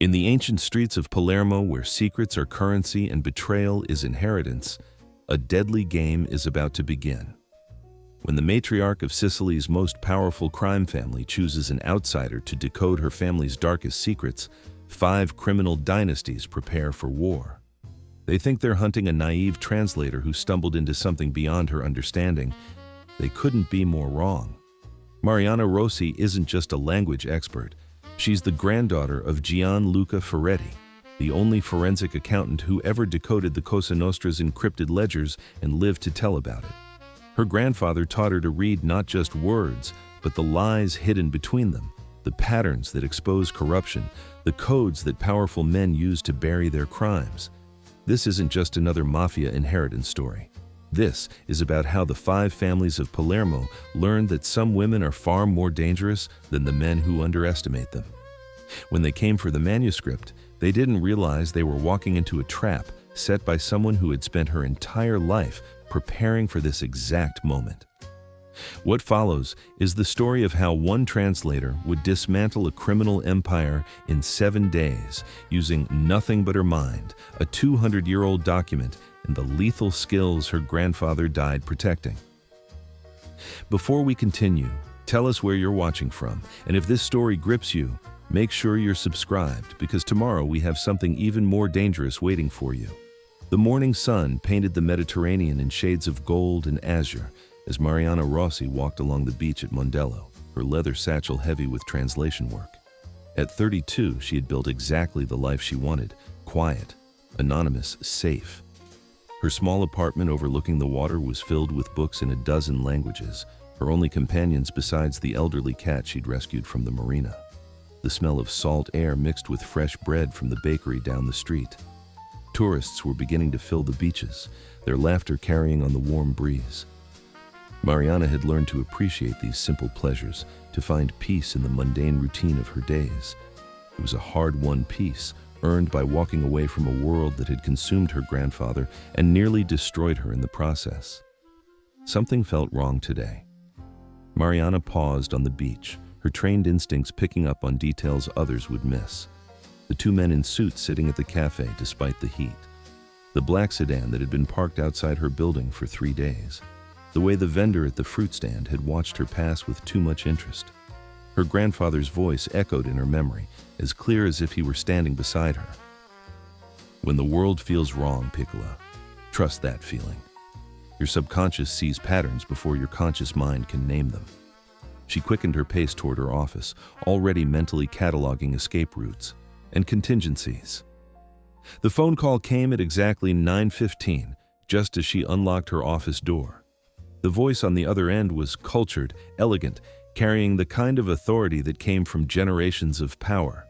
In the ancient streets of Palermo, where secrets are currency and betrayal is inheritance, a deadly game is about to begin. When the matriarch of Sicily's most powerful crime family chooses an outsider to decode her family's darkest secrets, 5 criminal dynasties prepare for war. They think they're hunting a naive translator who stumbled into something beyond her understanding. They couldn't be more wrong. Mariana Rossi isn't just a language expert. She's the granddaughter of Gianluca Ferretti, the only forensic accountant who ever decoded the Cosa Nostra's encrypted ledgers and lived to tell about it. Her grandfather taught her to read not just words, but the lies hidden between them, the patterns that expose corruption, the codes that powerful men use to bury their crimes. This isn't just another mafia inheritance story. This is about how the 5 families of Palermo learned that some women are far more dangerous than the men who underestimate them. When they came for the manuscript, they didn't realize they were walking into a trap set by someone who had spent her entire life preparing for this exact moment. What follows is the story of how one translator would dismantle a criminal empire in 7 days using nothing but her mind, a 200-year-old document, and the lethal skills her grandfather died protecting. Before we continue, tell us where you're watching from, and if this story grips you, make sure you're subscribed, because tomorrow we have something even more dangerous waiting for you. The morning sun painted the Mediterranean in shades of gold and azure as Mariana Rossi walked along the beach at Mondello, her leather satchel heavy with translation work. At 32, she had built exactly the life she wanted: quiet, anonymous, safe. Her small apartment overlooking the water was filled with books in a dozen languages, her only companions besides the elderly cat she'd rescued from the marina. The smell of salt air mixed with fresh bread from the bakery down the street. Tourists were beginning to fill the beaches, their laughter carrying on the warm breeze. Mariana had learned to appreciate these simple pleasures, to find peace in the mundane routine of her days. It was a hard-won peace, earned by walking away from a world that had consumed her grandfather and nearly destroyed her in the process. Something felt wrong today. Mariana paused on the beach, her trained instincts picking up on details others would miss. The 2 men in suits sitting at the cafe despite the heat. The black sedan that had been parked outside her building for 3 days. The way the vendor at the fruit stand had watched her pass with too much interest. Her grandfather's voice echoed in her memory, as clear as if he were standing beside her. When the world feels wrong, Piccola, trust that feeling. Your subconscious sees patterns before your conscious mind can name them. She quickened her pace toward her office, already mentally cataloging escape routes and contingencies. The phone call came at exactly 9:15, just as she unlocked her office door. The voice on the other end was cultured, elegant, carrying the kind of authority that came from generations of power.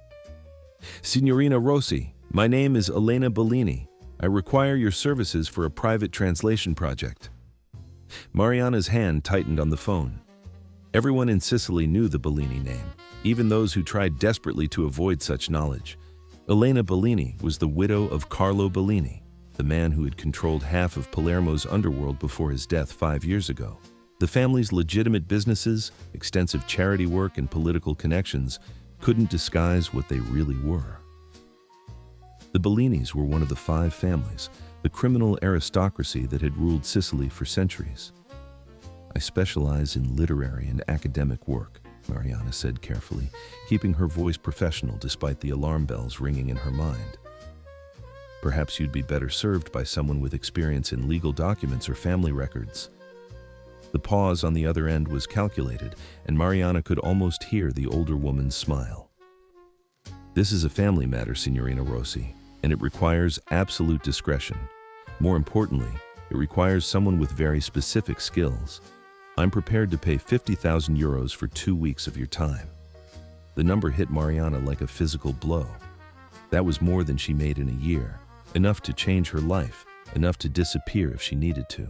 Signorina Rossi, my name is Elena Bellini. I require your services for a private translation project. Mariana's hand tightened on the phone. Everyone in Sicily knew the Bellini name, even those who tried desperately to avoid such knowledge. Elena Bellini was the widow of Carlo Bellini, the man who had controlled half of Palermo's underworld before his death 5 years ago. The family's legitimate businesses, extensive charity work, and political connections couldn't disguise what they really were. The Bellinis were one of the 5 families, the criminal aristocracy that had ruled Sicily for centuries. I specialize in literary and academic work, Mariana said carefully, keeping her voice professional despite the alarm bells ringing in her mind. Perhaps you'd be better served by someone with experience in legal documents or family records. The pause on the other end was calculated, and Mariana could almost hear the older woman's smile. This is a family matter, Signorina Rossi, and it requires absolute discretion. More importantly, it requires someone with very specific skills. I'm prepared to pay 50,000 euros for 2 weeks of your time. The number hit Mariana like a physical blow. That was more than she made in a year, enough to change her life, enough to disappear if she needed to.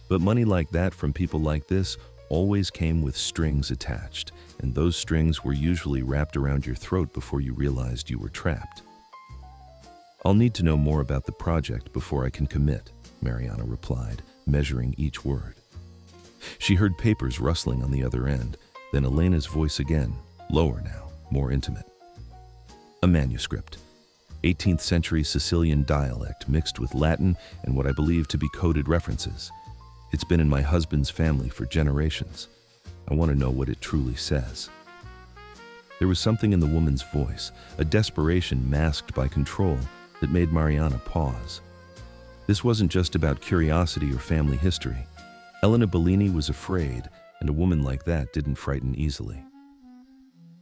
But money like that from people like this always came with strings attached, and those strings were usually wrapped around your throat before you realized you were trapped. I'll need to know more about the project before I can commit, Mariana replied, measuring each word. She heard papers rustling on the other end, then Elena's voice again, lower now, more intimate. A manuscript. 18th century Sicilian dialect mixed with Latin and what I believe to be coded references. It's been in my husband's family for generations. I want to know what it truly says. There was something in the woman's voice, a desperation masked by control, that made Mariana pause. This wasn't just about curiosity or family history. Elena Bellini was afraid, and a woman like that didn't frighten easily.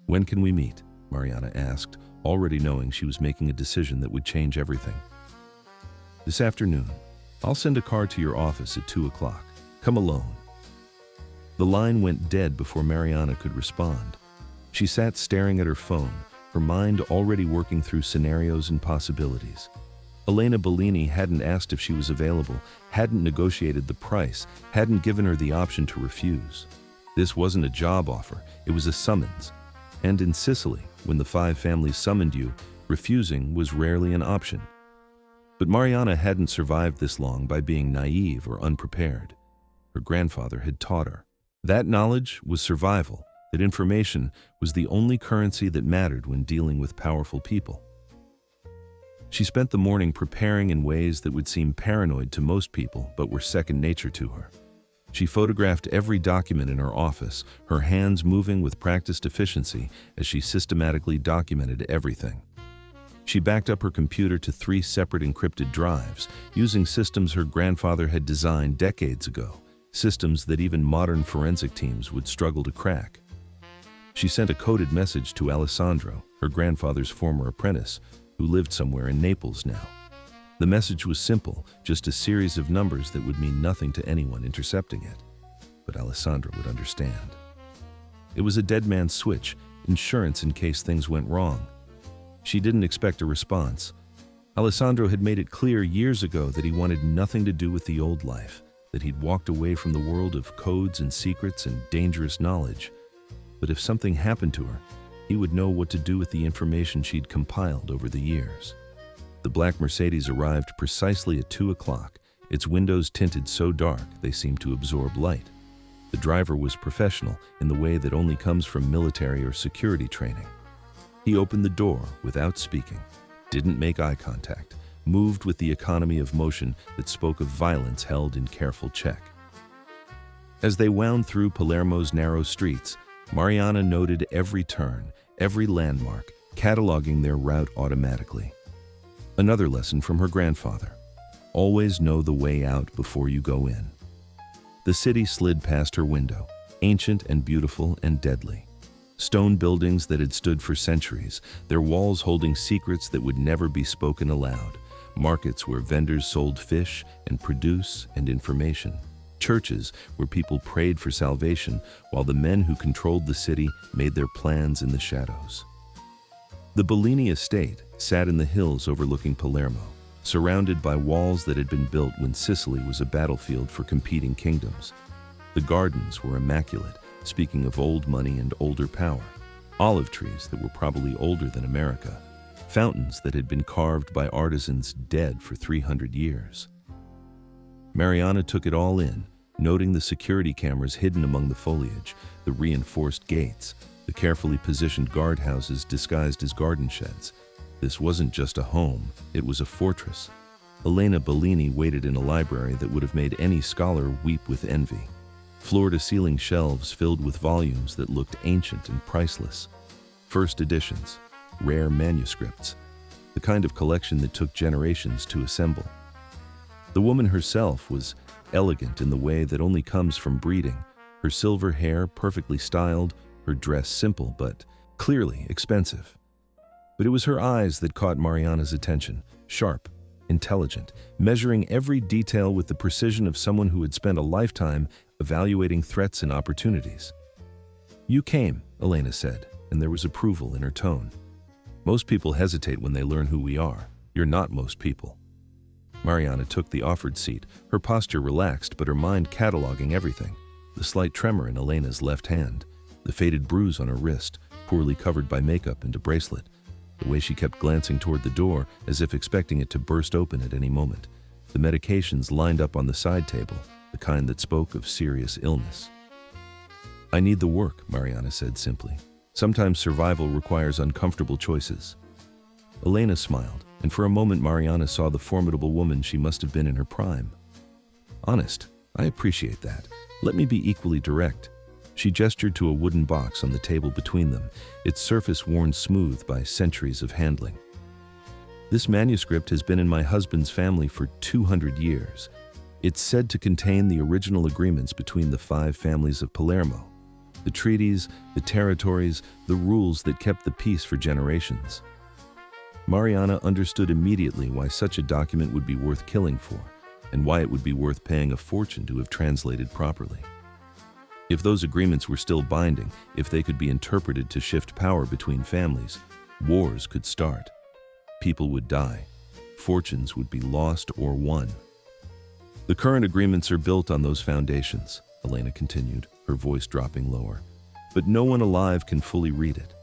"When can we meet?" Mariana asked, already knowing she was making a decision that would change everything. "This afternoon. I'll send a car to your office at 2 o'clock. Come alone." The line went dead before Mariana could respond. She sat staring at her phone, her mind already working through scenarios and possibilities. Elena Bellini hadn't asked if she was available, hadn't negotiated the price, hadn't given her the option to refuse. This wasn't a job offer, it was a summons. And in Sicily, when the 5 families summoned you, refusing was rarely an option. But Mariana hadn't survived this long by being naive or unprepared. Her grandfather had taught her. That knowledge was survival, that information was the only currency that mattered when dealing with powerful people. She spent the morning preparing in ways that would seem paranoid to most people but were second nature to her. She photographed every document in her office, her hands moving with practiced efficiency as she systematically documented everything. She backed up her computer to 3 separate encrypted drives, using systems her grandfather had designed decades ago, systems that even modern forensic teams would struggle to crack. She sent a coded message to Alessandro, her grandfather's former apprentice, who lived somewhere in Naples now. The message was simple, just a series of numbers that would mean nothing to anyone intercepting it. But Alessandro would understand. It was a dead man's switch, insurance in case things went wrong. She didn't expect a response. Alessandro had made it clear years ago that he wanted nothing to do with the old life, that he'd walked away from the world of codes and secrets and dangerous knowledge. But if something happened to her, he would know what to do with the information she'd compiled over the years. The black Mercedes arrived precisely at 2 o'clock, its windows tinted so dark they seemed to absorb light. The driver was professional in the way that only comes from military or security training. He opened the door without speaking, didn't make eye contact, moved with the economy of motion that spoke of violence held in careful check. As they wound through Palermo's narrow streets, Mariana noted every turn, every landmark, cataloging their route automatically. Another lesson from her grandfather: always know the way out before you go in. The city slid past her window, ancient and beautiful and deadly. Stone buildings that had stood for centuries, their walls holding secrets that would never be spoken aloud. Markets where vendors sold fish and produce and information. Churches where people prayed for salvation while the men who controlled the city made their plans in the shadows. The Bellini estate sat in the hills overlooking Palermo, surrounded by walls that had been built when Sicily was a battlefield for competing kingdoms. The gardens were immaculate, speaking of old money and older power. Olive trees that were probably older than America. Fountains that had been carved by artisans dead for 300 years. Mariana took it all in, noting the security cameras hidden among the foliage, the reinforced gates, the carefully positioned guardhouses disguised as garden sheds. This wasn't just a home, it was a fortress. Elena Bellini waited in a library that would have made any scholar weep with envy. Floor-to-ceiling shelves filled with volumes that looked ancient and priceless. First editions, rare manuscripts, the kind of collection that took generations to assemble. The woman herself was elegant in the way that only comes from breeding, her silver hair perfectly styled, her dress simple but clearly expensive. But it was her eyes that caught Mariana's attention, sharp, intelligent, measuring every detail with the precision of someone who had spent a lifetime evaluating threats and opportunities. "You came," Elena said, and there was approval in her tone. "Most people hesitate when they learn who we are. You're not most people." Mariana took the offered seat, her posture relaxed but her mind cataloging everything. The slight tremor in Elena's left hand, the faded bruise on her wrist, poorly covered by makeup and a bracelet, the way she kept glancing toward the door as if expecting it to burst open at any moment, the medications lined up on the side table, the kind that spoke of serious illness. "I need the work," Mariana said simply. "Sometimes survival requires uncomfortable choices." Elena smiled, and for a moment Mariana saw the formidable woman she must have been in her prime. Honest, I appreciate that. Let me be equally direct. She gestured to a wooden box on the table between them, its surface worn smooth by centuries of handling. This manuscript has been in my husband's family for 200 years. It's said to contain the original agreements between the 5 families of Palermo, the treaties, the territories, the rules that kept the peace for generations. Mariana understood immediately why such a document would be worth killing for, and why it would be worth paying a fortune to have translated properly. If those agreements were still binding, if they could be interpreted to shift power between families, wars could start. People would die. Fortunes would be lost or won. The current agreements are built on those foundations, Elena continued, her voice dropping lower. But no one alive can fully read it.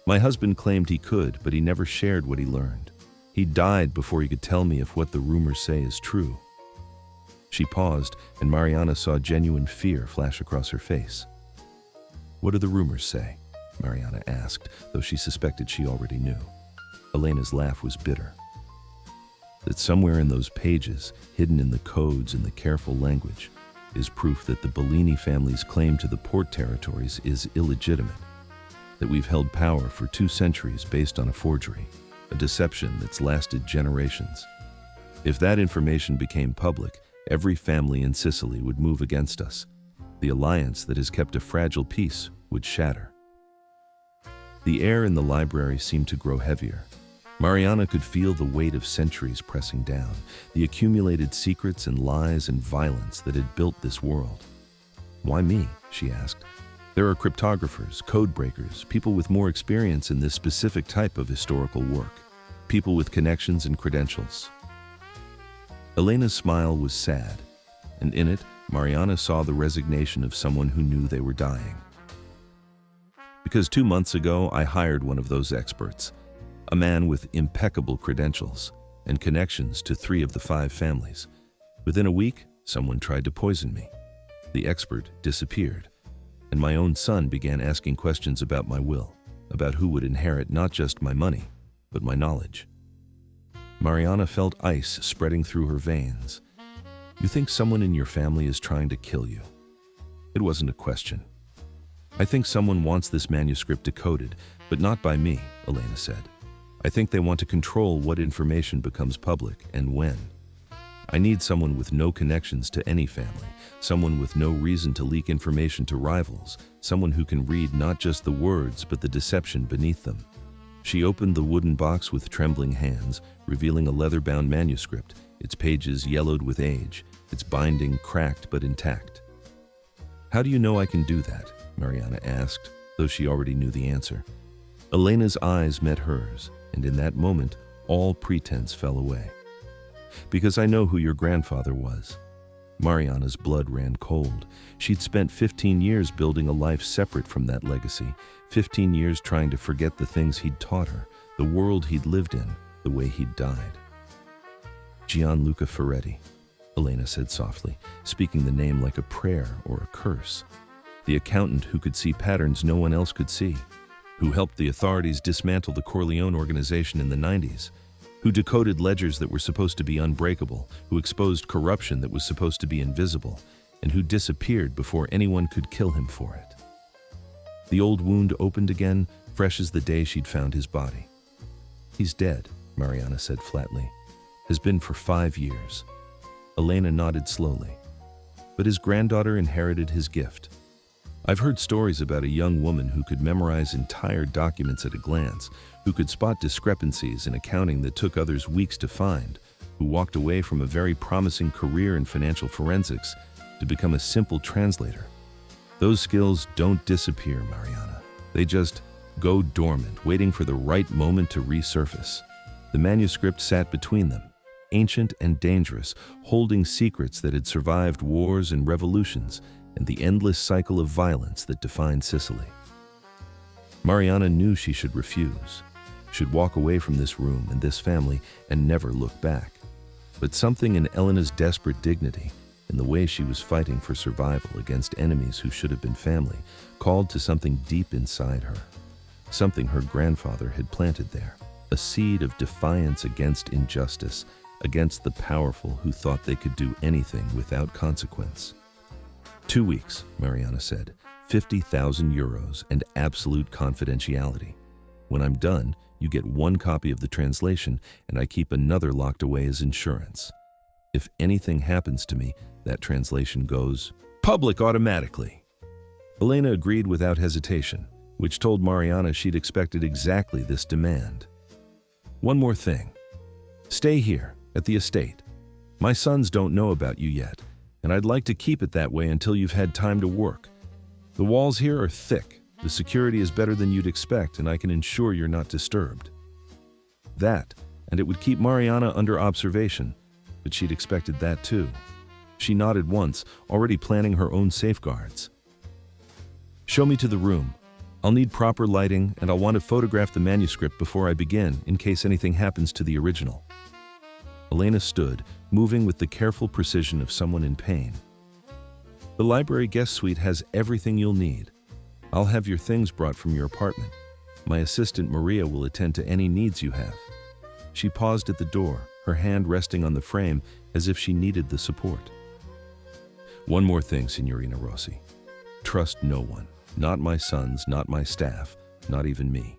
My husband claimed he could, but he never shared what he learned. He died before he could tell me if what the rumors say is true. She paused, and Mariana saw genuine fear flash across her face. What do the rumors say? Mariana asked, though she suspected she already knew. Elena's laugh was bitter. That somewhere in those pages, hidden in the codes and the careful language, is proof that the Bellini family's claim to the port territories is illegitimate, that we've held power for 2 centuries based on a forgery, a deception that's lasted generations. If that information became public, every family in Sicily would move against us. The alliance that has kept a fragile peace would shatter. The air in the library seemed to grow heavier. Mariana could feel the weight of centuries pressing down, the accumulated secrets and lies and violence that had built this world. Why me? She asked. There are cryptographers, code breakers, people with more experience in this specific type of historical work, people with connections and credentials. Elena's smile was sad, and in it, Mariana saw the resignation of someone who knew they were dying. Because 2 months ago, I hired one of those experts, a man with impeccable credentials and connections to 3 of the 5 families. Within a week, someone tried to poison me. The expert disappeared, and my own son began asking questions about my will, about who would inherit not just my money, but my knowledge. Mariana felt ice spreading through her veins. You think someone in your family is trying to kill you? It wasn't a question. I think someone wants this manuscript decoded, but not by me, Elena said. I think they want to control what information becomes public and when. I need someone with no connections to any family, someone with no reason to leak information to rivals, someone who can read not just the words but the deception beneath them. She opened the wooden box with trembling hands, revealing a leather-bound manuscript, its pages yellowed with age, its binding cracked but intact. How do you know I can do that? Mariana asked, though she already knew the answer. Elena's eyes met hers, and in that moment, all pretense fell away. Because I know who your grandfather was. Mariana's blood ran cold. She'd spent 15 years building a life separate from that legacy, 15 years trying to forget the things he'd taught her, the world he'd lived in, the way he'd died. Gianluca Ferretti, Elena said softly, speaking the name like a prayer or a curse. The accountant who could see patterns no one else could see, who helped the authorities dismantle the Corleone organization in the 90s, who decoded ledgers that were supposed to be unbreakable, who exposed corruption that was supposed to be invisible, and who disappeared before anyone could kill him for it. The old wound opened again, fresh as the day she'd found his body. He's dead, Mariana said flatly. Has been for 5 years. Elena nodded slowly. But his granddaughter inherited his gift. I've heard stories about a young woman who could memorize entire documents at a glance, who could spot discrepancies in accounting that took others weeks to find, who walked away from a very promising career in financial forensics to become a simple translator. Those skills don't disappear, Mariana. They just go dormant, waiting for the right moment to resurface. The manuscript sat between them, ancient and dangerous, holding secrets that had survived wars and revolutions, and the endless cycle of violence that defined Sicily. Mariana knew she should refuse, should walk away from this room and this family and never look back. But something in Elena's desperate dignity, in the way she was fighting for survival against enemies who should have been family, called to something deep inside her, something her grandfather had planted there. a seed of defiance against injustice, against the powerful who thought they could do anything without consequence. 2 weeks, Mariana said, 50,000 euros and absolute confidentiality. When I'm done, you get 1 copy of the translation and I keep another locked away as insurance. If anything happens to me, that translation goes public automatically. Elena agreed without hesitation, which told Mariana she'd expected exactly this demand. One more thing. Stay here, at the estate. My sons don't know about you yet, and I'd like to keep it that way until you've had time to work. The walls here are thick, the security is better than you'd expect, and I can ensure you're not disturbed. That, and it would keep Mariana under observation, but she'd expected that too. She nodded once, already planning her own safeguards. Show me to the room. I'll need proper lighting, and I'll want to photograph the manuscript before I begin, in case anything happens to the original. Elena stood, moving with the careful precision of someone in pain. The library guest suite has everything you'll need. I'll have your things brought from your apartment. My assistant Maria will attend to any needs you have. She paused at the door, her hand resting on the frame as if she needed the support. One more thing, Signorina Rossi. Trust no one. Not my sons, not my staff, not even me.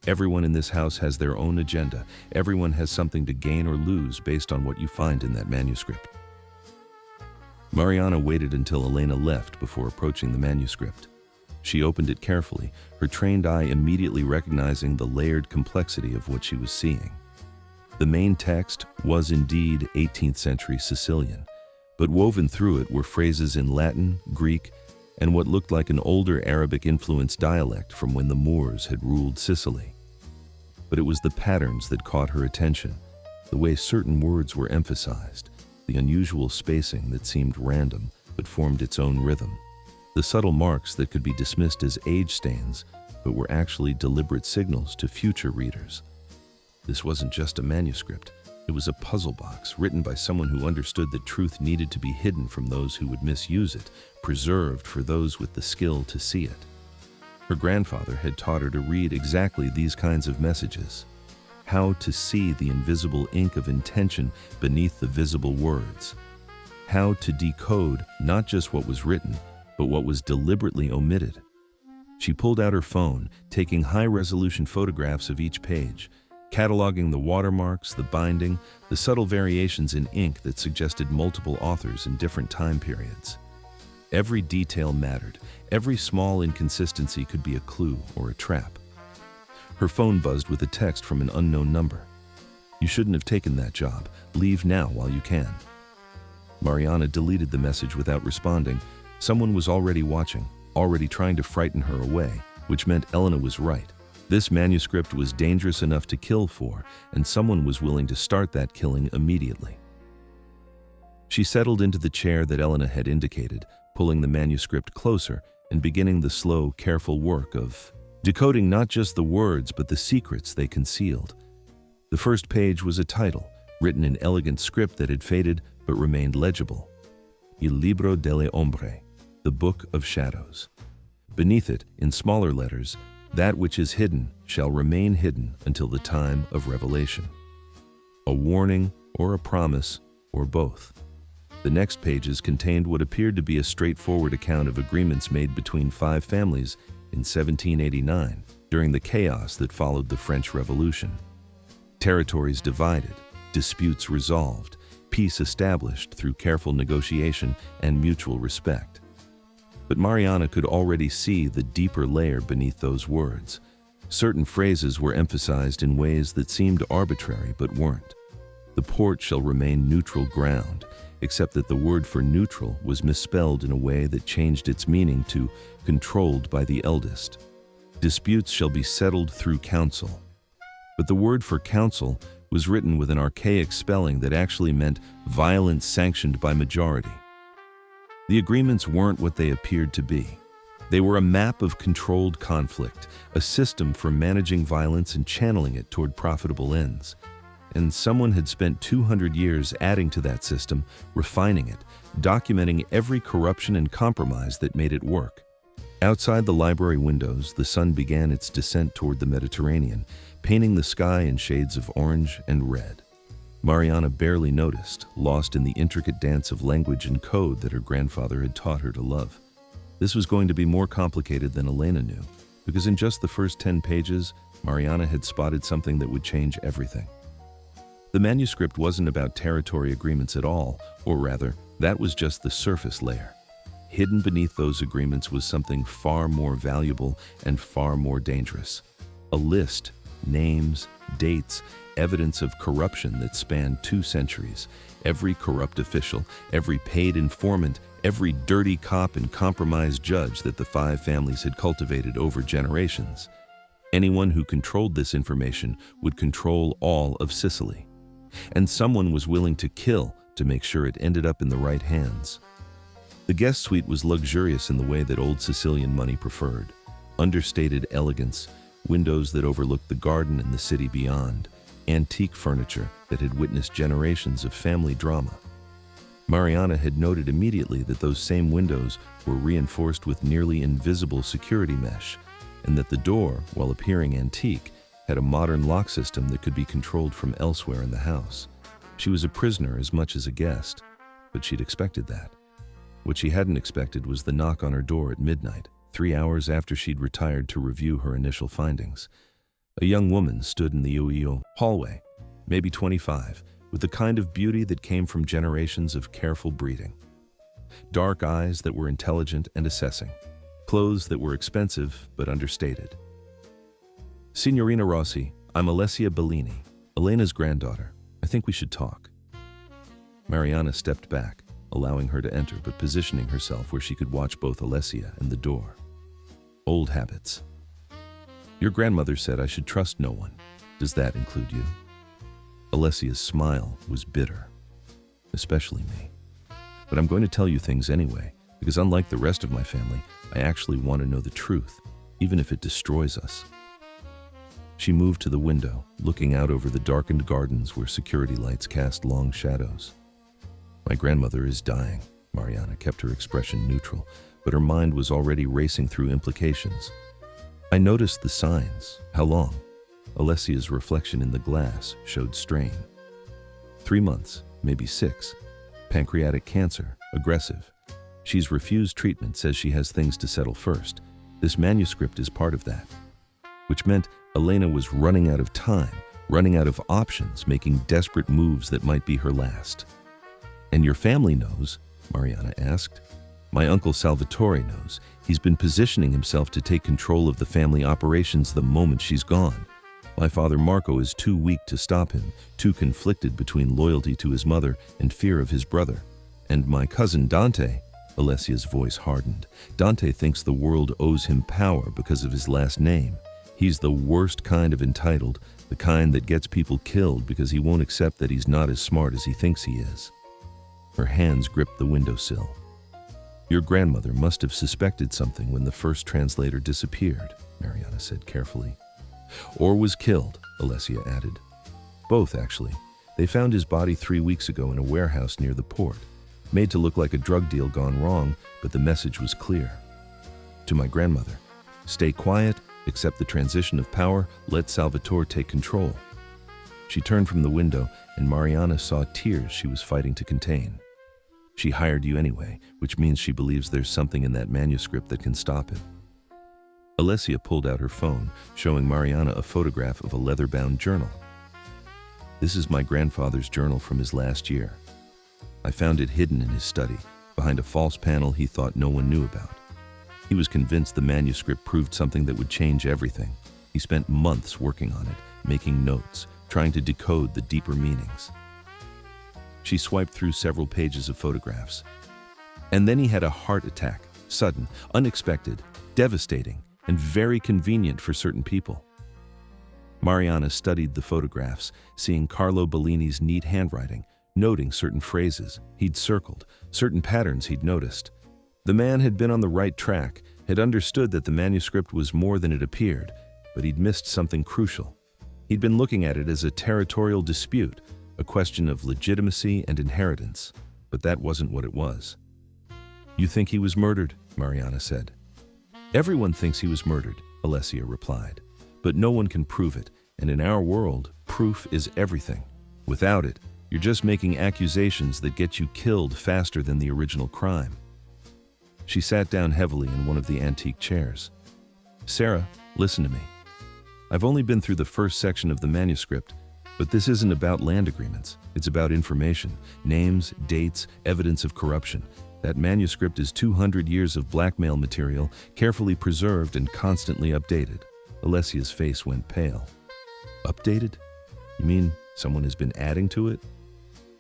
Everyone in this house has their own agenda. Everyone has something to gain or lose based on what you find in that manuscript. Mariana waited until Elena left before approaching the manuscript. She opened it carefully, her trained eye immediately recognizing the layered complexity of what she was seeing. The main text was indeed 18th century Sicilian, but woven through it were phrases in Latin, Greek, and what looked like an older Arabic-influenced dialect from when the Moors had ruled Sicily. But it was the patterns that caught her attention, the way certain words were emphasized, the unusual spacing that seemed random but formed its own rhythm, the subtle marks that could be dismissed as age stains but were actually deliberate signals to future readers. This wasn't just a manuscript. It was a puzzle box written by someone who understood that truth needed to be hidden from those who would misuse it, preserved for those with the skill to see it. Her grandfather had taught her to read exactly these kinds of messages. How to see the invisible ink of intention beneath the visible words. How to decode not just what was written, but what was deliberately omitted. She pulled out her phone, taking high-resolution photographs of each page, cataloging the watermarks, the binding, the subtle variations in ink that suggested multiple authors in different time periods. Every detail mattered. Every small inconsistency could be a clue or a trap. Her phone buzzed with a text from an unknown number. You shouldn't have taken that job. Leave now while you can. Mariana deleted the message without responding. Someone was already watching, already trying to frighten her away, which meant Elena was right. This manuscript was dangerous enough to kill for, and someone was willing to start that killing immediately. She settled into the chair that Elena had indicated, pulling the manuscript closer and beginning the slow, careful work of decoding not just the words but the secrets they concealed. The first page was a title, written in elegant script that had faded but remained legible. Il libro delle ombre, the Book of Shadows. Beneath it, in smaller letters, that which is hidden shall remain hidden until the time of revelation. A warning or a promise, or both. The next pages contained what appeared to be a straightforward account of agreements made between 5 families in 1789 during the chaos that followed the French Revolution. Territories divided, disputes resolved, peace established through careful negotiation and mutual respect. But Mariana could already see the deeper layer beneath those words. Certain phrases were emphasized in ways that seemed arbitrary but weren't. The port shall remain neutral ground, except that the word for neutral was misspelled in a way that changed its meaning to controlled by the eldest. Disputes shall be settled through counsel. But the word for counsel was written with an archaic spelling that actually meant violence sanctioned by majority. The agreements weren't what they appeared to be. They were a map of controlled conflict, a system for managing violence and channeling it toward profitable ends. And someone had spent 200 years adding to that system, refining it, documenting every corruption and compromise that made it work. Outside the library windows, the sun began its descent toward the Mediterranean, painting the sky in shades of orange and red. Mariana barely noticed, lost in the intricate dance of language and code that her grandfather had taught her to love. This was going to be more complicated than Elena knew, because in just the first 10 pages, Mariana had spotted something that would change everything. The manuscript wasn't about territory agreements at all, or rather, that was just the surface layer. Hidden beneath those agreements was something far more valuable and far more dangerous. A list, names, dates, evidence of corruption that spanned 2 centuries. Every corrupt official, every paid informant, every dirty cop and compromised judge that the 5 families had cultivated over generations. Anyone who controlled this information would control all of Sicily. And someone was willing to kill to make sure it ended up in the right hands. The guest suite was luxurious in the way that old Sicilian money preferred. Understated elegance, windows that overlooked the garden and the city beyond, antique furniture that had witnessed generations of family drama. Mariana had noted immediately that those same windows were reinforced with nearly invisible security mesh, and that the door, while appearing antique, had a modern lock system that could be controlled from elsewhere in the house. She was a prisoner as much as a guest, but she'd expected that. What she hadn't expected was the knock on her door at midnight, 3 hours after she'd retired to review her initial findings. A young woman stood in the UEO hallway, maybe 25, with the kind of beauty that came from generations of careful breeding. Dark eyes that were intelligent and assessing, clothes that were expensive but understated. "Signorina Rossi, I'm Alessia Bellini, Elena's granddaughter. I think we should talk." Mariana stepped back, allowing her to enter but positioning herself where she could watch both Alessia and the door. Old habits. "Your grandmother said I should trust no one. Does that include you?" Alessia's smile was bitter. "Especially me. But I'm going to tell you things anyway, because unlike the rest of my family, I actually want to know the truth, even if it destroys us." She moved to the window, looking out over the darkened gardens where security lights cast long shadows. "My grandmother is dying." Mariana kept her expression neutral, but her mind was already racing through implications. "I noticed the signs. How long?" Alessia's reflection in the glass showed strain. 3 months, maybe 6. Pancreatic cancer, aggressive. She's refused treatment, says she has things to settle first. This manuscript is part of that. Which meant Elena was running out of time, running out of options, making desperate moves that might be her last. "And your family knows?" Mariana asked. "My uncle Salvatore knows. He's been positioning himself to take control of the family operations the moment she's gone. My father Marco is too weak to stop him, too conflicted between loyalty to his mother and fear of his brother. And my cousin Dante," Alessia's voice hardened, "Dante thinks the world owes him power because of his last name. He's the worst kind of entitled, the kind that gets people killed because he won't accept that he's not as smart as he thinks he is." Her hands gripped the windowsill. "Your grandmother must have suspected something when the first translator disappeared," Mariana said carefully. "Or was killed," Alessia added. "Both, actually. They found his body 3 weeks ago in a warehouse near the port, made to look like a drug deal gone wrong, but the message was clear. To my grandmother, stay quiet, accept the transition of power, let Salvatore take control." She turned from the window, and Mariana saw tears she was fighting to contain. "She hired you anyway, which means she believes there's something in that manuscript that can stop him." Alessia pulled out her phone, showing Mariana a photograph of a leather-bound journal. "This is my grandfather's journal from his last year. I found it hidden in his study, behind a false panel he thought no one knew about. He was convinced the manuscript proved something that would change everything. He spent months working on it, making notes, trying to decode the deeper meanings." She swiped through several pages of photographs. "And then he had a heart attack, sudden, unexpected, devastating, and very convenient for certain people." Mariana studied the photographs, seeing Carlo Bellini's neat handwriting, noting certain phrases he'd circled, certain patterns he'd noticed. The man had been on the right track, had understood that the manuscript was more than it appeared, but he'd missed something crucial. He'd been looking at it as a territorial dispute, a question of legitimacy and inheritance, but that wasn't what it was. "You think he was murdered?" Mariana said. Everyone thinks he was murdered, Alessia replied. But no one can prove it, and in our world, proof is everything. Without it, you're just making accusations that get you killed faster than the original crime. She sat down heavily in one of the antique chairs. Sarah, listen to me. I've only been through the first section of the manuscript, but this isn't about land agreements. It's about information, names, dates, evidence of corruption. That manuscript is 200 years of blackmail material, carefully preserved and constantly updated. Alessia's face went pale. Updated? You mean someone has been adding to it?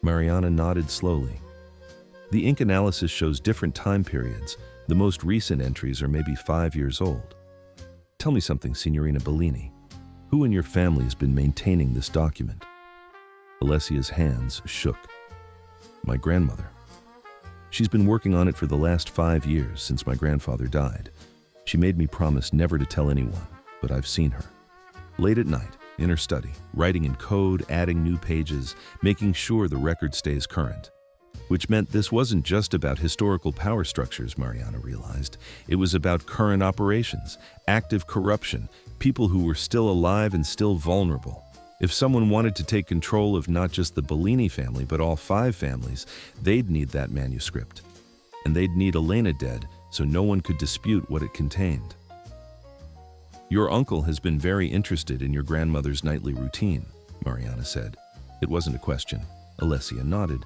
Mariana nodded slowly. The ink analysis shows different time periods. The most recent entries are maybe 5 years old. Tell me something, Signorina Bellini. Who in your family has been maintaining this document? Alessia's hands shook. My grandmother. She's been working on it for the last 5 years since my grandfather died. She made me promise never to tell anyone, but I've seen her. Late at night, in her study, writing in code, adding new pages, making sure the record stays current. Which meant this wasn't just about historical power structures, Mariana realized. It was about current operations, active corruption, people who were still alive and still vulnerable. If someone wanted to take control of not just the Bellini family, but all 5 families, they'd need that manuscript. And they'd need Elena dead, so no one could dispute what it contained. Your uncle has been very interested in your grandmother's nightly routine, Mariana said. It wasn't a question. Alessia nodded.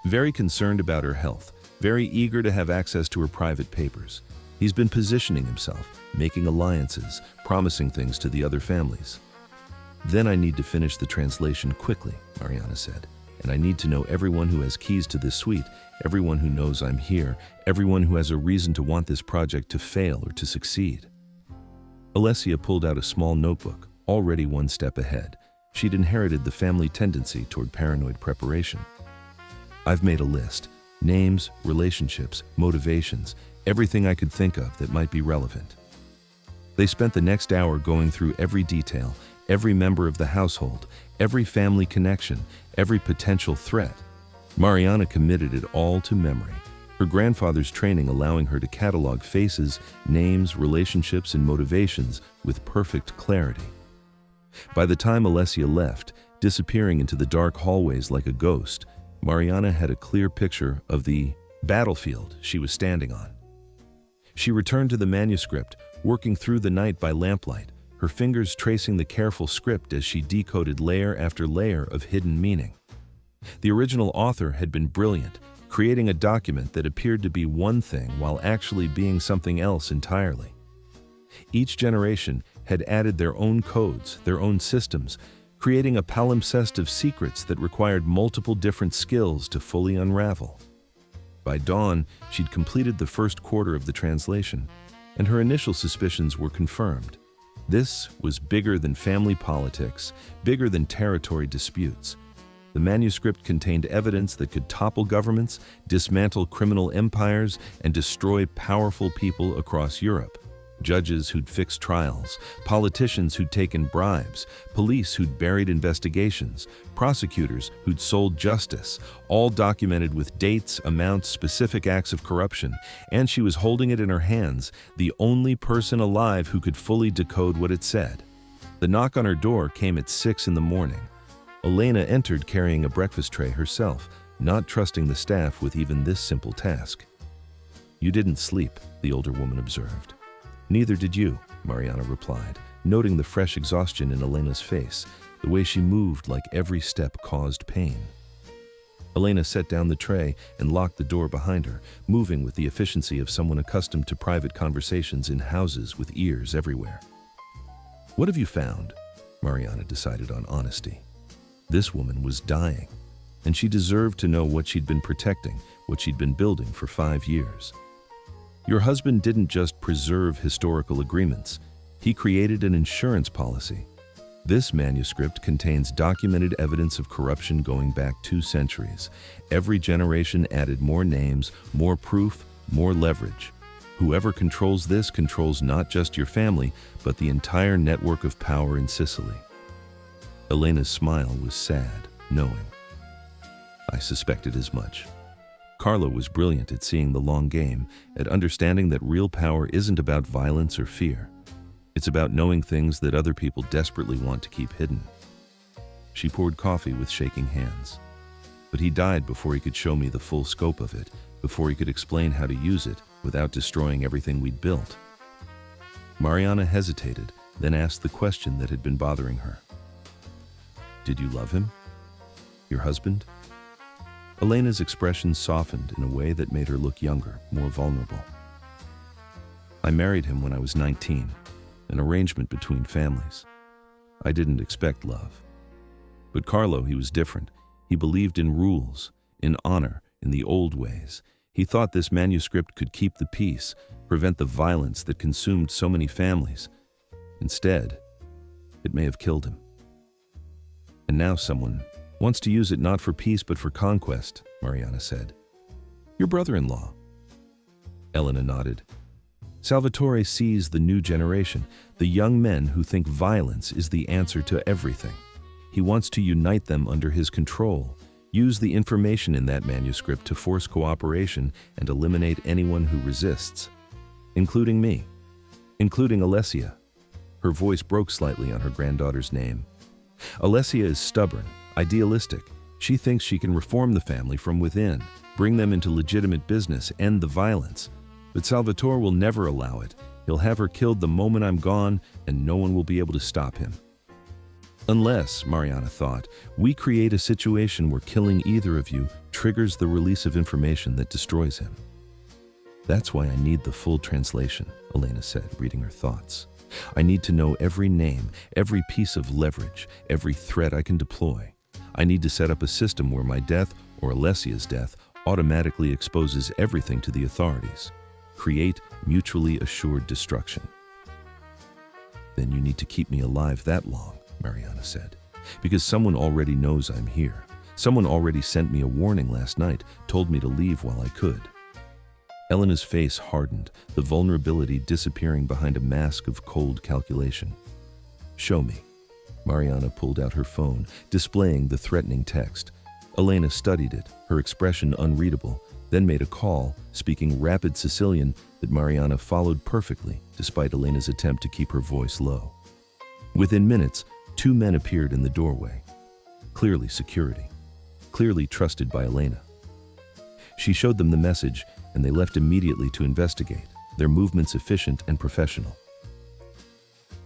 Very concerned about her health, very eager to have access to her private papers. He's been positioning himself, making alliances, promising things to the other families. Then I need to finish the translation quickly, Mariana said, and I need to know everyone who has keys to this suite, everyone who knows I'm here, everyone who has a reason to want this project to fail or to succeed. Alessia pulled out a small notebook, already one step ahead. She'd inherited the family tendency toward paranoid preparation. I've made a list. Names, relationships, motivations, everything I could think of that might be relevant. They spent the next hour going through every detail, every member of the household, every family connection, every potential threat. Mariana committed it all to memory, her grandfather's training allowing her to catalog faces, names, relationships, and motivations with perfect clarity. By the time Alessia left, disappearing into the dark hallways like a ghost, Mariana had a clear picture of the battlefield she was standing on. She returned to the manuscript, working through the night by lamplight, her fingers tracing the careful script as she decoded layer after layer of hidden meaning. The original author had been brilliant, creating a document that appeared to be one thing while actually being something else entirely. Each generation had added their own codes, their own systems, creating a palimpsest of secrets that required multiple different skills to fully unravel. By dawn, she'd completed the first quarter of the translation, and her initial suspicions were confirmed. This was bigger than family politics, bigger than territory disputes. The manuscript contained evidence that could topple governments, dismantle criminal empires, and destroy powerful people across Europe. Judges who'd fixed trials, politicians who'd taken bribes, police who'd buried investigations, prosecutors who'd sold justice, all documented with dates, amounts, specific acts of corruption, and she was holding it in her hands, the only person alive who could fully decode what it said. The knock on her door came at 6 in the morning. Elena entered carrying a breakfast tray herself, not trusting the staff with even this simple task. You didn't sleep, the older woman observed. Neither did you, Mariana replied, noting the fresh exhaustion in Elena's face, the way she moved like every step caused pain. Elena set down the tray and locked the door behind her, moving with the efficiency of someone accustomed to private conversations in houses with ears everywhere. What have you found? Mariana decided on honesty. This woman was dying, and she deserved to know what she'd been protecting, what she'd been building for 5 years. Your husband didn't just preserve historical agreements, he created an insurance policy. This manuscript contains documented evidence of corruption going back 2 centuries. Every generation added more names, more proof, more leverage. Whoever controls this controls not just your family, but the entire network of power in Sicily. Elena's smile was sad, knowing. I suspected as much. Carlo was brilliant at seeing the long game, at understanding that real power isn't about violence or fear. It's about knowing things that other people desperately want to keep hidden. She poured coffee with shaking hands. But he died before he could show me the full scope of it, before he could explain how to use it without destroying everything we'd built. Mariana hesitated, then asked the question that had been bothering her. Did you love him? Your husband? Elena's expression softened in a way that made her look younger, more vulnerable. I married him when I was 19, an arrangement between families. I didn't expect love. But Carlo, he was different. He believed in rules, in honor, in the old ways. He thought this manuscript could keep the peace, prevent the violence that consumed so many families. Instead, it may have killed him. And now someone wants to use it not for peace but for conquest, Mariana said. Your brother-in-law. Elena nodded. Salvatore sees the new generation, the young men who think violence is the answer to everything. He wants to unite them under his control, use the information in that manuscript to force cooperation and eliminate anyone who resists, including me, including Alessia. Her voice broke slightly on her granddaughter's name. Alessia is stubborn, idealistic. She thinks she can reform the family from within, bring them into legitimate business, end the violence. But Salvatore will never allow it. He'll have her killed the moment I'm gone, and no one will be able to stop him. Unless, Mariana thought, we create a situation where killing either of you triggers the release of information that destroys him. That's why I need the full translation, Elena said, reading her thoughts. I need to know every name, every piece of leverage, every threat I can deploy. I need to set up a system where my death, or Alessia's death, automatically exposes everything to the authorities. Create mutually assured destruction. Then you need to keep me alive that long, Mariana said, because someone already knows I'm here. Someone already sent me a warning last night, told me to leave while I could. Elena's face hardened, the vulnerability disappearing behind a mask of cold calculation. Show me. Mariana pulled out her phone, displaying the threatening text. Elena studied it, her expression unreadable, then made a call, speaking rapid Sicilian that Mariana followed perfectly, despite Elena's attempt to keep her voice low. Within minutes, 2 men appeared in the doorway. Clearly security. Clearly trusted by Elena. She showed them the message, and they left immediately to investigate, their movements efficient and professional.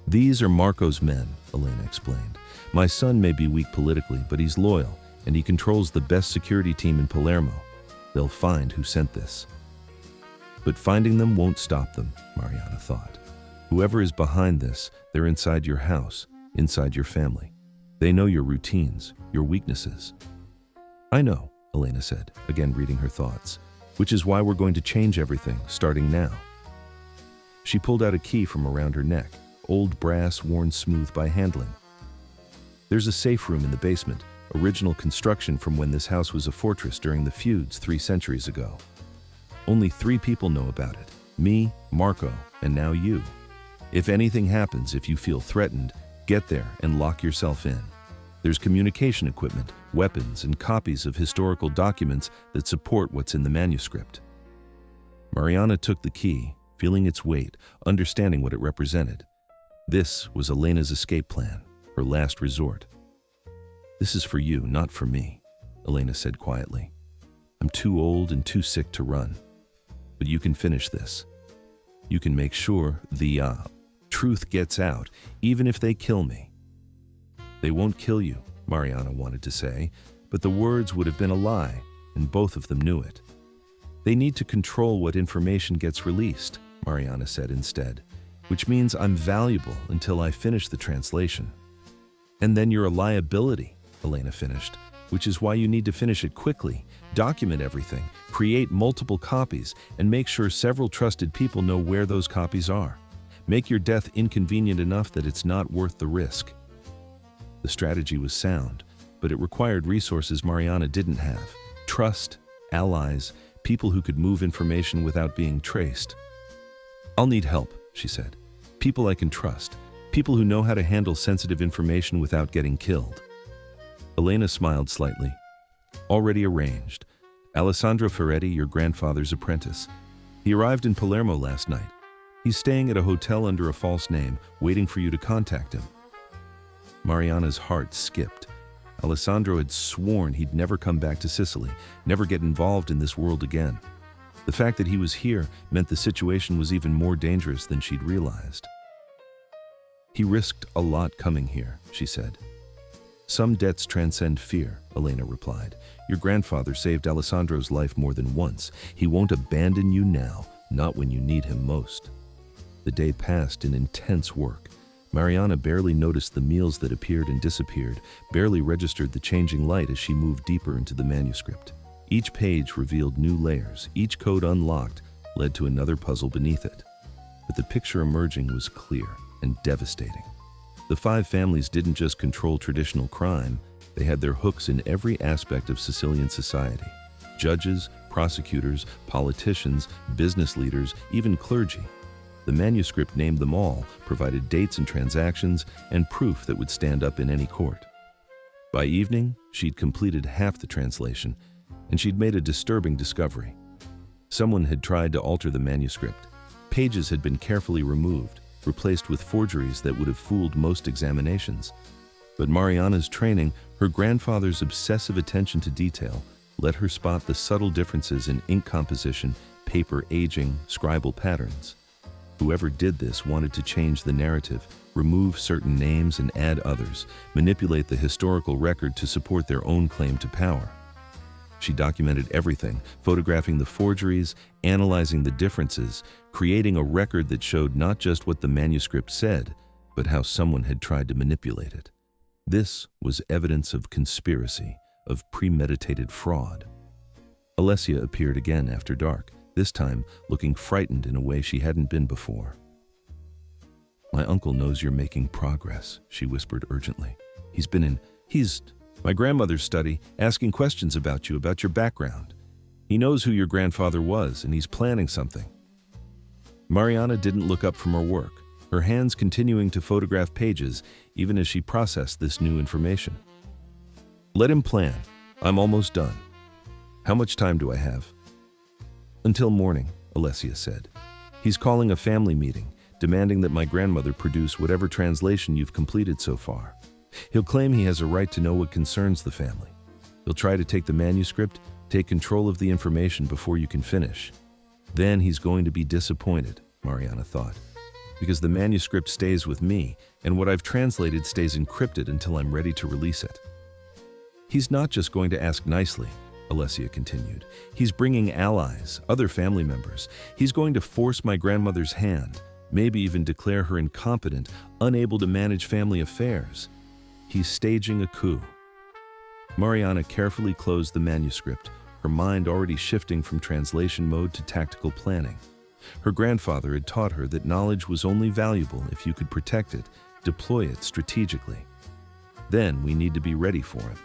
These are Marco's men, Elena explained. My son may be weak politically, but he's loyal, and he controls the best security team in Palermo. They'll find who sent this. But finding them won't stop them, Mariana thought. Whoever is behind this, they're inside your house, inside your family. They know your routines, your weaknesses. I know, Elena said, again reading her thoughts, which is why we're going to change everything, starting now. She pulled out a key from around her neck, old brass worn smooth by handling. There's a safe room in the basement, original construction from when this house was a fortress during the feuds 3 centuries ago. Only 3 people know about it, me, Marco, and now you. If anything happens, if you feel threatened, get there and lock yourself in. There's communication equipment, weapons, and copies of historical documents that support what's in the manuscript. Mariana took the key, feeling its weight, understanding what it represented. This was Elena's escape plan, her last resort. This is for you, not for me, Elena said quietly. I'm too old and too sick to run. But you can finish this. You can make sure the truth gets out, even if they kill me. They won't kill you, Mariana wanted to say, but the words would have been a lie, and both of them knew it. They need to control what information gets released, Mariana said instead, which means I'm valuable until I finish the translation. And then you're a liability, Elena finished, which is why you need to finish it quickly, document everything, create multiple copies, and make sure several trusted people know where those copies are. Make your death inconvenient enough that it's not worth the risk. The strategy was sound, but it required resources Mariana didn't have. Trust, allies, people who could move information without being traced. I'll need help, she said. People I can trust. People who know how to handle sensitive information without getting killed. Elena smiled slightly. Already arranged. Alessandro Ferretti, your grandfather's apprentice. He arrived in Palermo last night. He's staying at a hotel under a false name, waiting for you to contact him." Mariana's heart skipped. Alessandro had sworn he'd never come back to Sicily, never get involved in this world again. The fact that he was here meant the situation was even more dangerous than she'd realized. "He risked a lot coming here," she said. "Some debts transcend fear," Elena replied. "Your grandfather saved Alessandro's life more than once. He won't abandon you now, not when you need him most." The day passed in intense work. Mariana barely noticed the meals that appeared and disappeared, barely registered the changing light as she moved deeper into the manuscript. Each page revealed new layers. Each code unlocked led to another puzzle beneath it. But the picture emerging was clear and devastating. The 5 families didn't just control traditional crime, they had their hooks in every aspect of Sicilian society. Judges, prosecutors, politicians, business leaders, even clergy. The manuscript named them all, provided dates and transactions, and proof that would stand up in any court. By evening, she'd completed half the translation, and she'd made a disturbing discovery. Someone had tried to alter the manuscript. Pages had been carefully removed, replaced with forgeries that would have fooled most examinations. But Mariana's training, her grandfather's obsessive attention to detail, let her spot the subtle differences in ink composition, paper aging, scribal patterns. Whoever did this wanted to change the narrative, remove certain names and add others, manipulate the historical record to support their own claim to power. She documented everything, photographing the forgeries, analyzing the differences, creating a record that showed not just what the manuscript said, but how someone had tried to manipulate it. This was evidence of conspiracy, of premeditated fraud. Alessia appeared again after dark, this time looking frightened in a way she hadn't been before. "My uncle knows you're making progress," she whispered urgently. He's my grandmother's study, asking questions about you, about your background. He knows who your grandfather was, and he's planning something." Mariana didn't look up from her work, her hands continuing to photograph pages even as she processed this new information. "Let him plan. I'm almost done. How much time do I have?" "Until morning," Alessia said. "He's calling a family meeting, demanding that my grandmother produce whatever translation you've completed so far. He'll claim he has a right to know what concerns the family. He'll try to take the manuscript, take control of the information before you can finish. Then he's going to be disappointed," Mariana thought, "because the manuscript stays with me, and what I've translated stays encrypted until I'm ready to release it." "He's not just going to ask nicely," Alessia continued. "He's bringing allies, other family members. He's going to force my grandmother's hand, maybe even declare her incompetent, unable to manage family affairs. He's staging a coup." Mariana carefully closed the manuscript, her mind already shifting from translation mode to tactical planning. Her grandfather had taught her that knowledge was only valuable if you could protect it, deploy it strategically. Then we need to be ready for him.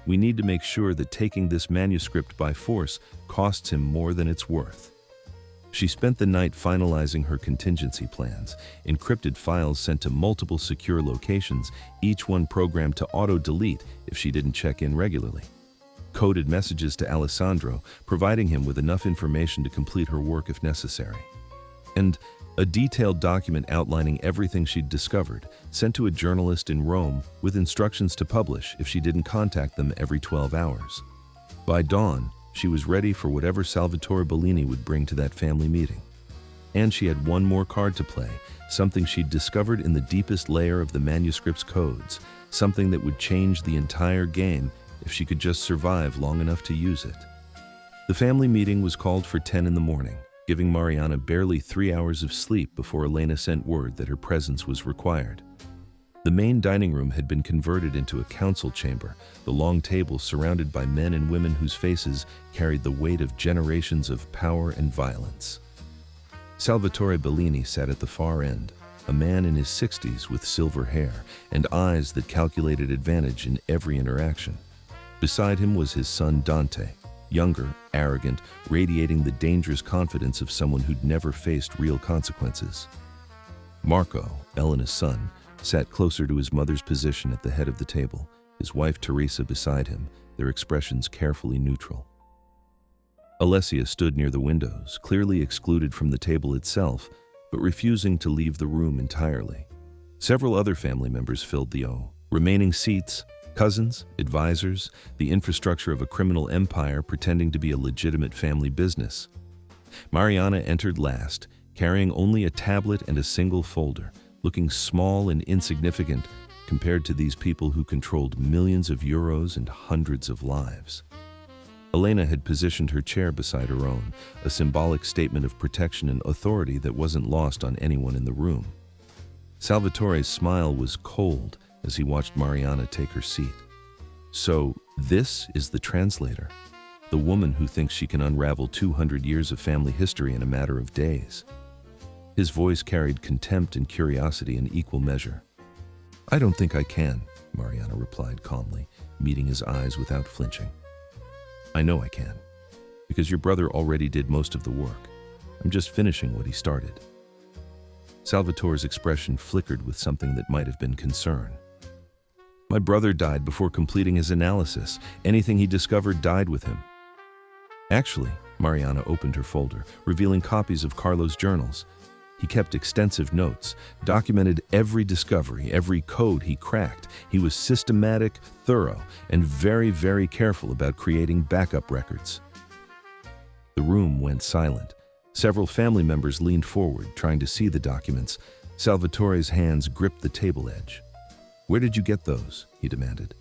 We need to make sure that taking this manuscript by force costs him more than it's worth. She spent the night finalizing her contingency plans, encrypted files sent to multiple secure locations, each one programmed to auto-delete if she didn't check in regularly. Coded messages to Alessandro, providing him with enough information to complete her work if necessary. And a detailed document outlining everything she'd discovered, sent to a journalist in Rome with instructions to publish if she didn't contact them every 12 hours. By dawn, she was ready for whatever Salvatore Bellini would bring to that family meeting. And she had one more card to play, something she'd discovered in the deepest layer of the manuscript's codes, something that would change the entire game if she could just survive long enough to use it. The family meeting was called for 10 in the morning, giving Mariana barely 3 hours of sleep before Elena sent word that her presence was required. The main dining room had been converted into a council chamber, the long tables surrounded by men and women whose faces carried the weight of generations of power and violence. Salvatore Bellini sat at the far end, a man in his 60s with silver hair and eyes that calculated advantage in every interaction. Beside him was his son Dante, younger, arrogant, radiating the dangerous confidence of someone who'd never faced real consequences. Marco, Elena's son, sat closer to his mother's position at the head of the table, his wife Teresa beside him, their expressions carefully neutral. Alessia stood near the windows, clearly excluded from the table itself, but refusing to leave the room entirely. Several other family members filled the remaining seats: cousins, advisors, the infrastructure of a criminal empire pretending to be a legitimate family business. Mariana entered last, carrying only a tablet and a single folder, looking small and insignificant compared to these people who controlled millions of euros and hundreds of lives. Elena had positioned her chair beside her own, a symbolic statement of protection and authority that wasn't lost on anyone in the room. Salvatore's smile was cold as he watched Mariana take her seat. So, this is the translator, the woman who thinks she can unravel 200 years of family history in a matter of days. His voice carried contempt and curiosity in equal measure. "I don't think I can," Mariana replied calmly, meeting his eyes without flinching. "I know I can, because your brother already did most of the work. I'm just finishing what he started." Salvatore's expression flickered with something that might have been concern. "My brother died before completing his analysis. Anything he discovered died with him." Actually, Mariana opened her folder, revealing copies of Carlo's journals. He kept extensive notes, documented every discovery, every code he cracked. He was systematic, thorough, and very, very careful about creating backup records. The room went silent. Several family members leaned forward, trying to see the documents. Salvatore's hands gripped the table edge. "Where did you get those?" he demanded.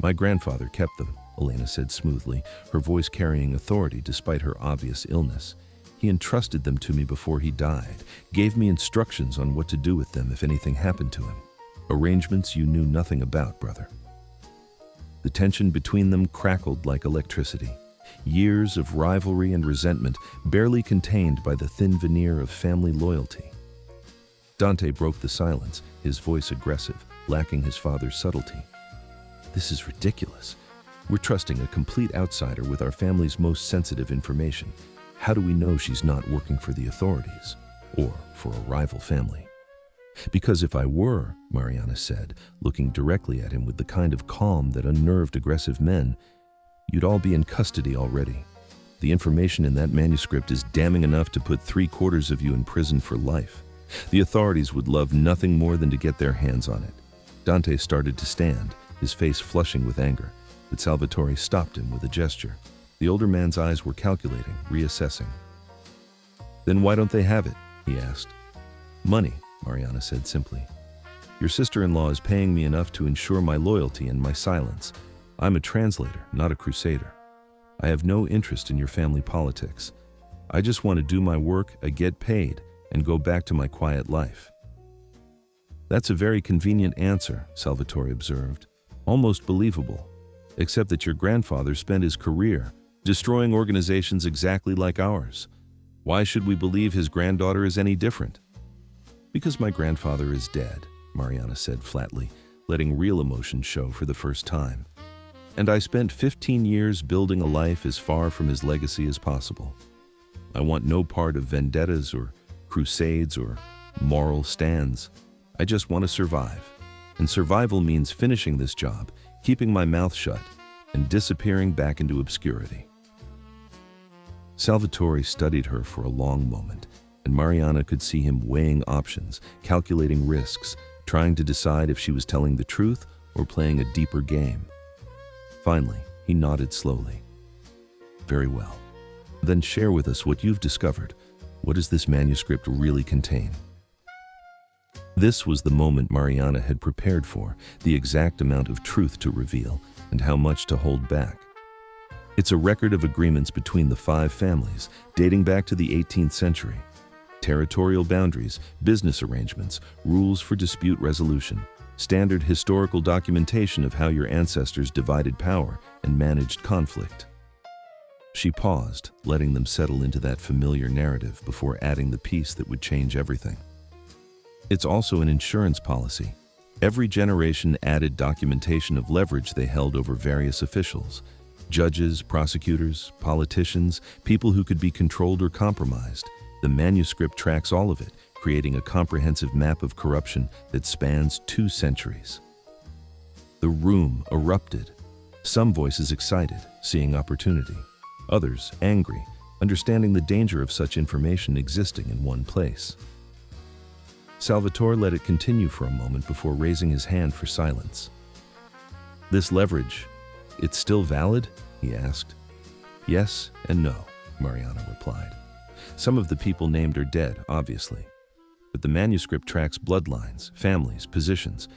"My grandfather kept them," Elena said smoothly, her voice carrying authority despite her obvious illness. "He entrusted them to me before he died, gave me instructions on what to do with them if anything happened to him. Arrangements you knew nothing about, brother." The tension between them crackled like electricity. Years of rivalry and resentment, barely contained by the thin veneer of family loyalty. Dante broke the silence, his voice aggressive, lacking his father's subtlety. "This is ridiculous. We're trusting a complete outsider with our family's most sensitive information. How do we know she's not working for the authorities or for a rival family?" "Because if I were," Mariana said, looking directly at him with the kind of calm that unnerved aggressive men, "you'd all be in custody already. The information in that manuscript is damning enough to put 3/4 of you in prison for life. The authorities would love nothing more than to get their hands on it." Dante started to stand, his face flushing with anger, but Salvatore stopped him with a gesture. The older man's eyes were calculating, reassessing. "Then why don't they have it?" he asked. "Money," Mariana said simply. "Your sister-in-law is paying me enough to ensure my loyalty and my silence. I'm a translator, not a crusader. I have no interest in your family politics. I just want to do my work, get paid, and go back to my quiet life." "That's a very convenient answer," Salvatore observed. "Almost believable, except that your grandfather spent his career destroying organizations exactly like ours. Why should we believe his granddaughter is any different?" "Because my grandfather is dead," Mariana said flatly, letting real emotion show for the first time. "And I spent 15 years building a life as far from his legacy as possible. I want no part of vendettas or crusades or moral stands. I just want to survive. And survival means finishing this job, keeping my mouth shut, and disappearing back into obscurity." Salvatore studied her for a long moment, and Mariana could see him weighing options, calculating risks, trying to decide if she was telling the truth or playing a deeper game. Finally, he nodded slowly. "Very well. Then share with us what you've discovered. What does this manuscript really contain?" This was the moment Mariana had prepared for, the exact amount of truth to reveal and how much to hold back. It's a record of agreements between the 5 families, dating back to the 18th century. Territorial boundaries, business arrangements, rules for dispute resolution, standard historical documentation of how your ancestors divided power and managed conflict. She paused, letting them settle into that familiar narrative before adding the piece that would change everything. It's also an insurance policy. Every generation added documentation of leverage they held over various officials: judges, prosecutors, politicians, people who could be controlled or compromised. The manuscript tracks all of it, creating a comprehensive map of corruption that spans 2 centuries. The room erupted, some voices excited, seeing opportunity. Others angry, understanding the danger of such information existing in one place. Salvatore let it continue for a moment before raising his hand for silence. "This leverage, it's still valid?" he asked. "Yes and no," Mariana replied. "Some of the people named are dead, obviously. But the manuscript tracks bloodlines, families, positions.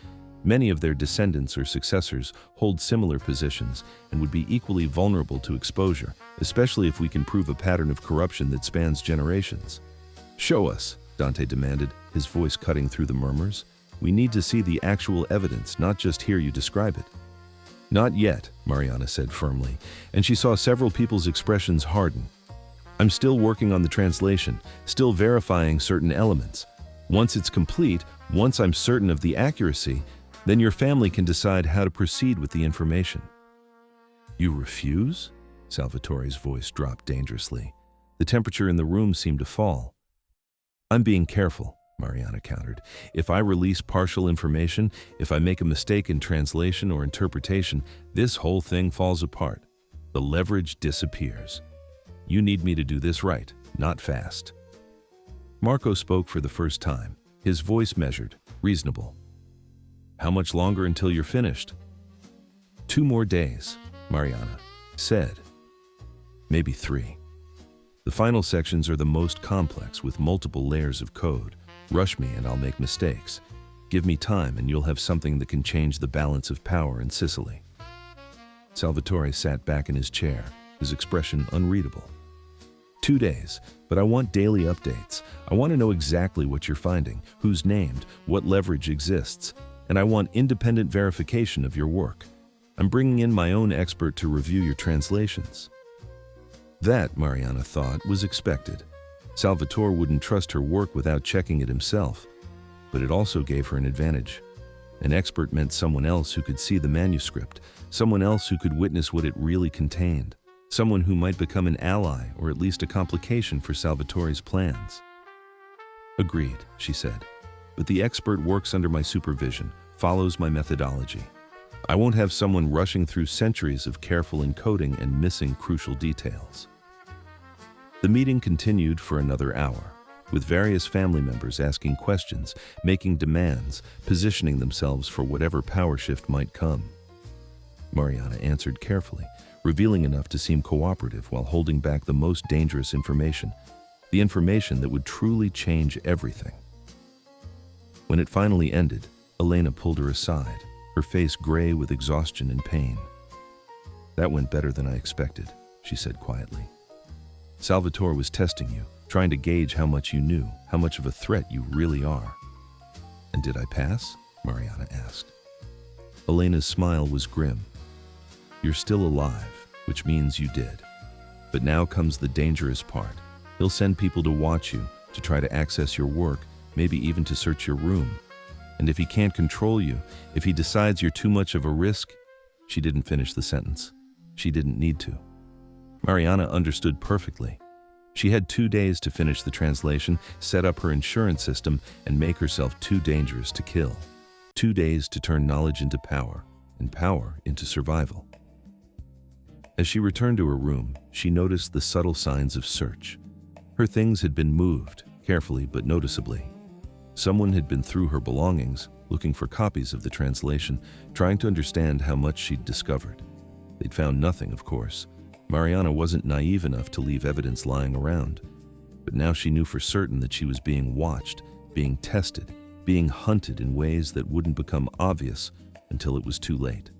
Many of their descendants or successors hold similar positions and would be equally vulnerable to exposure, especially if we can prove a pattern of corruption that spans generations." "Show us," Dante demanded, his voice cutting through the murmurs. "We need to see the actual evidence, not just hear you describe it." "Not yet," Mariana said firmly, and she saw several people's expressions harden. "I'm still working on the translation, still verifying certain elements. Once it's complete, once I'm certain of the accuracy, then your family can decide how to proceed with the information." "You refuse?" Salvatore's voice dropped dangerously. The temperature in the room seemed to fall. "I'm being careful," Mariana countered. "If I release partial information, if I make a mistake in translation or interpretation, this whole thing falls apart. The leverage disappears. You need me to do this right, not fast." Marco spoke for the first time, his voice measured, reasonable. "How much longer until you're finished?" "2 more days," Mariana said. "Maybe 3. The final sections are the most complex with multiple layers of code. Rush me and I'll make mistakes. Give me time and you'll have something that can change the balance of power in Sicily." Salvatore sat back in his chair, his expression unreadable. 2 days, but I want daily updates. I want to know exactly what you're finding, who's named, what leverage exists, and I want independent verification of your work. I'm bringing in my own expert to review your translations." That, Mariana thought, was expected. Salvatore wouldn't trust her work without checking it himself, but it also gave her an advantage. An expert meant someone else who could see the manuscript, someone else who could witness what it really contained, someone who might become an ally or at least a complication for Salvatore's plans. "Agreed," she said, "but the expert works under my supervision, follows my methodology. I won't have someone rushing through centuries of careful encoding and missing crucial details." The meeting continued for another hour, with various family members asking questions, making demands, positioning themselves for whatever power shift might come. Mariana answered carefully, revealing enough to seem cooperative while holding back the most dangerous information, the information that would truly change everything. When it finally ended, Elena pulled her aside, her face gray with exhaustion and pain. "That went better than I expected," she said quietly. "Salvatore was testing you, trying to gauge how much you knew, how much of a threat you really are." "And did I pass?" Mariana asked. Elena's smile was grim. "You're still alive, which means you did. But now comes the dangerous part. He'll send people to watch you, to try to access your work, maybe even to search your room. And if he can't control you, if he decides you're too much of a risk..." She didn't finish the sentence. She didn't need to. Mariana understood perfectly. She had 2 days to finish the translation, set up her insurance system, and make herself too dangerous to kill. 2 days to turn knowledge into power, and power into survival. As she returned to her room, she noticed the subtle signs of search. Her things had been moved, carefully but noticeably. Someone had been through her belongings, looking for copies of the translation, trying to understand how much she'd discovered. They'd found nothing, of course. Mariana wasn't naive enough to leave evidence lying around. But now she knew for certain that she was being watched, being tested, being hunted in ways that wouldn't become obvious until it was too late.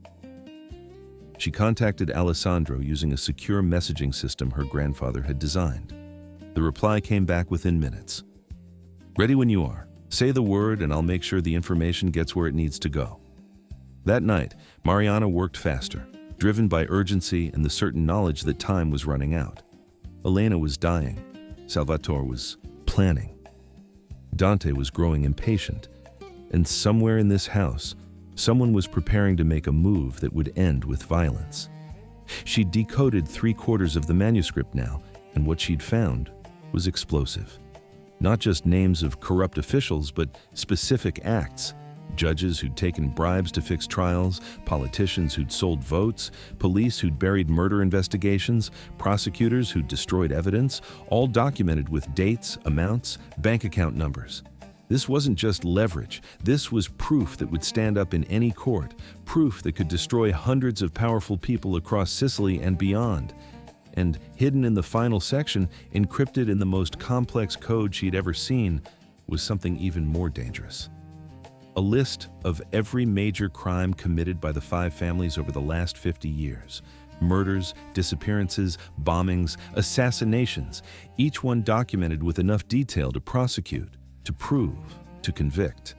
She contacted Alessandro using a secure messaging system her grandfather had designed. The reply came back within minutes. "Ready when you are. Say the word and I'll make sure the information gets where it needs to go." That night, Mariana worked faster, driven by urgency and the certain knowledge that time was running out. Elena was dying. Salvatore was planning. Dante was growing impatient. And somewhere in this house, someone was preparing to make a move that would end with violence. She'd decoded 3/4 of the manuscript now, and what she'd found was explosive. Not just names of corrupt officials, but specific acts, Judges who'd taken bribes to fix trials, politicians who'd sold votes, police who'd buried murder investigations, prosecutors who'd destroyed evidence, all documented with dates, amounts, bank account numbers. This wasn't just leverage. This was proof that would stand up in any court, proof that could destroy hundreds of powerful people across Sicily and beyond. And hidden in the final section, encrypted in the most complex code she'd ever seen, was something even more dangerous. A list of every major crime committed by the 5 families over the last 50 years. Murders, disappearances, bombings, assassinations, each one documented with enough detail to prosecute, to prove, to convict.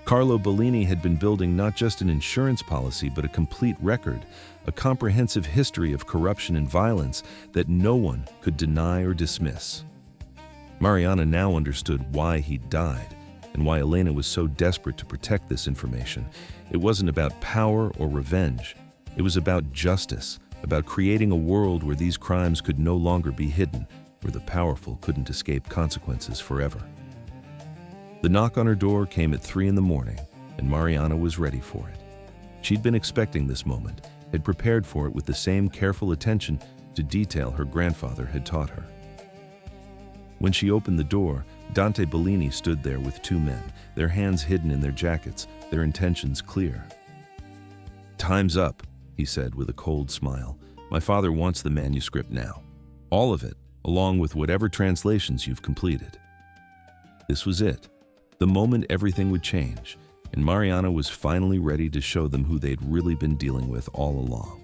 Carlo Bellini had been building not just an insurance policy, but a complete record, a comprehensive history of corruption and violence that no one could deny or dismiss. Mariana now understood why he'd died, and why Elena was so desperate to protect this information. It wasn't about power or revenge. It was about justice, about creating a world where these crimes could no longer be hidden, where the powerful couldn't escape consequences forever. The knock on her door came at 3 in the morning, and Mariana was ready for it. She'd been expecting this moment, had prepared for it with the same careful attention to detail her grandfather had taught her. When she opened the door, Dante Bellini stood there with 2 men, their hands hidden in their jackets, their intentions clear. "Time's up," he said with a cold smile. "My father wants the manuscript now. All of it, along with whatever translations you've completed." This was it, the moment everything would change, and Mariana was finally ready to show them who they'd really been dealing with all along.